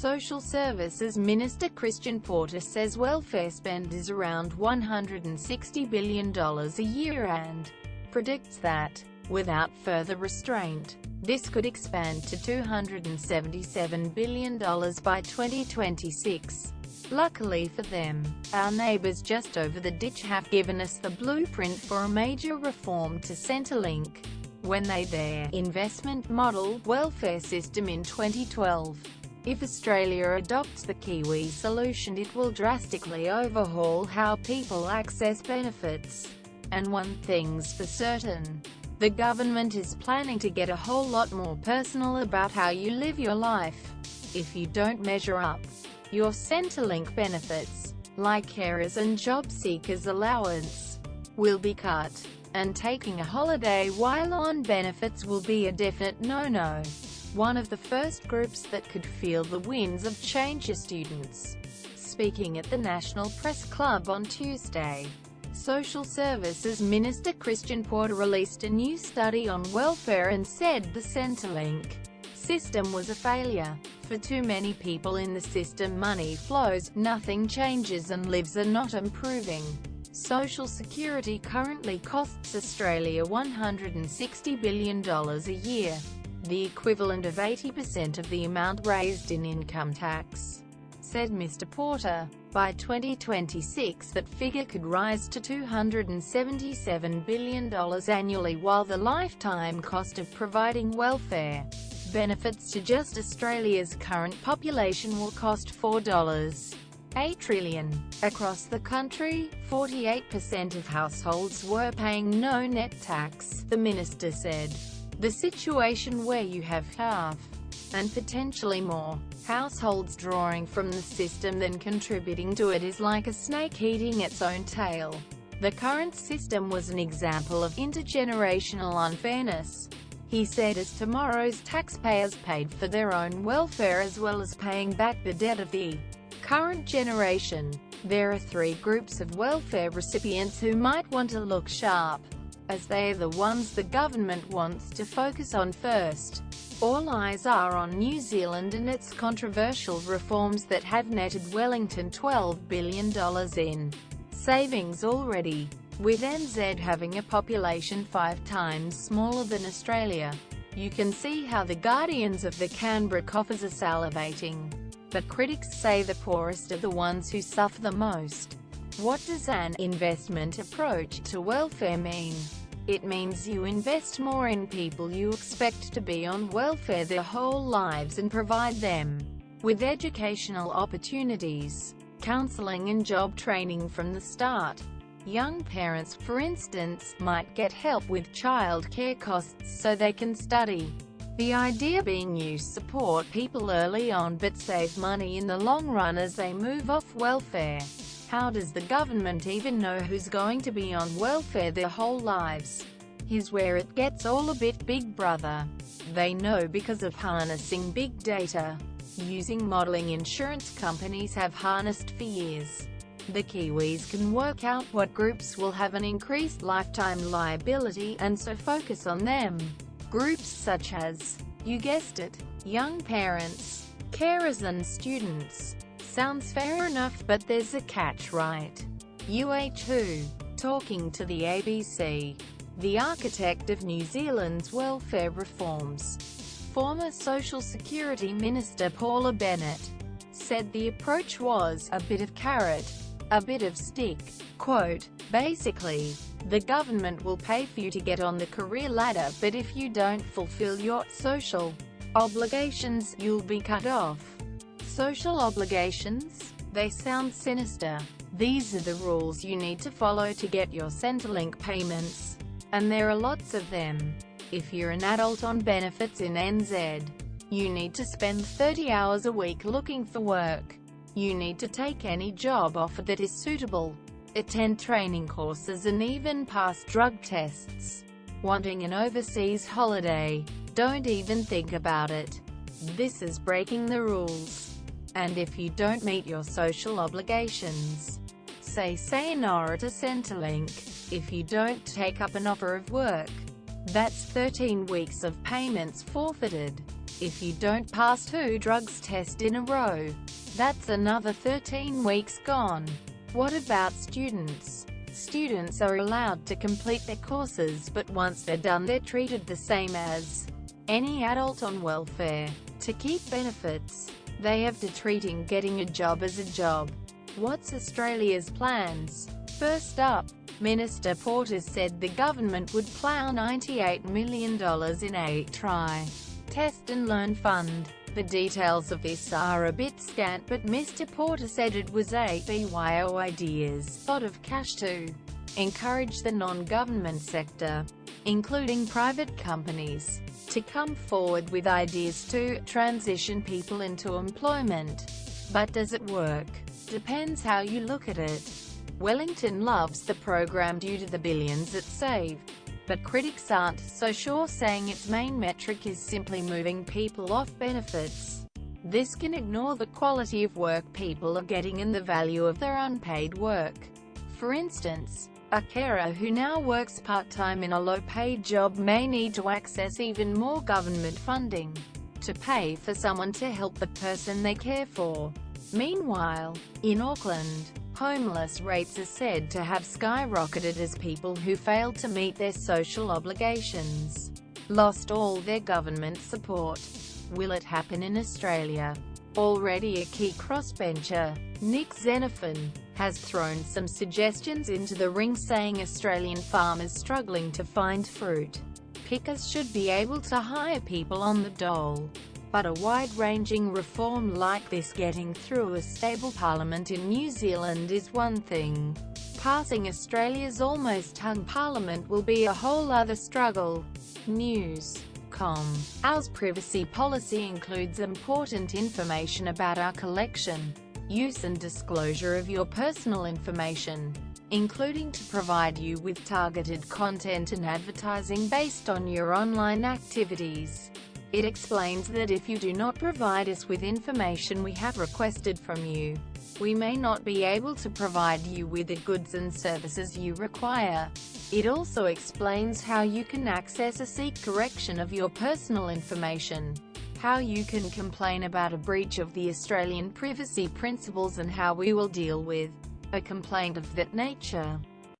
Social Services Minister Christian Porter says welfare spend is around $160 billion a year and predicts that, without further restraint, this could expand to $277 billion by 2026. Luckily for them, our neighbours just over the ditch have given us the blueprint for a major reform to Centrelink, when they their investment model welfare system in 2012. If Australia adopts the kiwi solution, it will drastically overhaul how people access benefits. And one thing's for certain, the government is planning to get a whole lot more personal about how you live your life. If you don't measure up, your Centrelink benefits, like carers and job seekers allowance, will be cut, and taking a holiday while on benefits will be a definite no-no. One of the first groups that could feel the winds of change are students. Speaking at the National Press Club on Tuesday, Social Services Minister Christian Porter released a new study on welfare and said the Centrelink system was a failure. For too many people in the system, money flows, nothing changes and lives are not improving. Social Security currently costs Australia $160 billion a year, the equivalent of 80% of the amount raised in income tax, said Mr. Porter. By 2026 that figure could rise to $277 billion annually, while the lifetime cost of providing welfare benefits to just Australia's current population will cost $4.8 trillion. Across the country, 48% of households were paying no net tax, the minister said. The situation where you have half, and potentially more, households drawing from the system than contributing to it is like a snake eating its own tail. The current system was an example of intergenerational unfairness, he said, as tomorrow's taxpayers paid for their own welfare as well as paying back the debt of the current generation. There are three groups of welfare recipients who might want to look sharp, as they are the ones the government wants to focus on first. All eyes are on New Zealand and its controversial reforms that have netted Wellington $12 billion in savings already. With NZ having a population 5 times smaller than Australia, you can see how the guardians of the Canberra coffers are salivating. But critics say the poorest are the ones who suffer the most. What does an investment approach to welfare mean? It means you invest more in people you expect to be on welfare their whole lives and provide them with educational opportunities, counseling and job training from the start. Young parents, for instance, might get help with child care costs so they can study. The idea being you support people early on but save money in the long run as they move off welfare. How does the government even know who's going to be on welfare their whole lives? Here's where it gets all a bit Big Brother. They know because of harnessing big data, using modeling insurance companies have harnessed for years. The Kiwis can work out what groups will have an increased lifetime liability, and so focus on them. Groups such as, you guessed it, young parents, carers and students. Sounds fair enough, but there's a catch, right? Who? Talking to the ABC, the architect of New Zealand's welfare reforms, former Social Security Minister Paula Bennett, said the approach was a bit of carrot, a bit of stick. Quote, basically, the government will pay for you to get on the career ladder, but if you don't fulfill your social obligations, you'll be cut off. Social obligations? They sound sinister. These are the rules you need to follow to get your Centrelink payments. And there are lots of them. If you're an adult on benefits in NZ, you need to spend 30 hours a week looking for work. You need to take any job offer that is suitable, attend training courses and even pass drug tests. Wanting an overseas holiday? Don't even think about it. This is breaking the rules. And if you don't meet your social obligations, say sayonara to Centrelink. If you don't take up an offer of work, that's 13 weeks of payments forfeited. If you don't pass 2 drugs tests in a row, that's another 13 weeks gone. What about students? Students are allowed to complete their courses, but once they're done they're treated the same as any adult on welfare. To keep benefits, they have to treating getting a job as a job. What's Australia's plans? First up, Minister Porter said the government would plough $98 million in a try, test and learn fund. The details of this are a bit scant, but Mr. Porter said it was a BYO ideas, lot of cash to encourage the non-government sector, including private companies, to come forward with ideas to transition people into employment. But does it work? Depends how you look at it. Wellington loves the program due to the billions it saved, but critics aren't so sure, saying its main metric is simply moving people off benefits. This can ignore the quality of work people are getting and the value of their unpaid work. For instance, a carer who now works part-time in a low-paid job may need to access even more government funding to pay for someone to help the person they care for. Meanwhile, in Auckland, homeless rates are said to have skyrocketed as people who failed to meet their social obligations lost all their government support. Will it happen in Australia? Already a key crossbencher, Nick Xenophon, has thrown some suggestions into the ring, saying Australian farmers struggling to find fruit pickers should be able to hire people on the dole. But a wide-ranging reform like this getting through a stable parliament in New Zealand is one thing. Passing Australia's almost hung parliament will be a whole other struggle. News.com. Our privacy policy includes important information about our collection, use and disclosure of your personal information, including to provide you with targeted content and advertising based on your online activities. It explains that if you do not provide us with information we have requested from you, we may not be able to provide you with the goods and services you require. It also explains how you can access or seek correction of your personal information, how you can complain about a breach of the Australian privacy principles, and how we will deal with a complaint of that nature.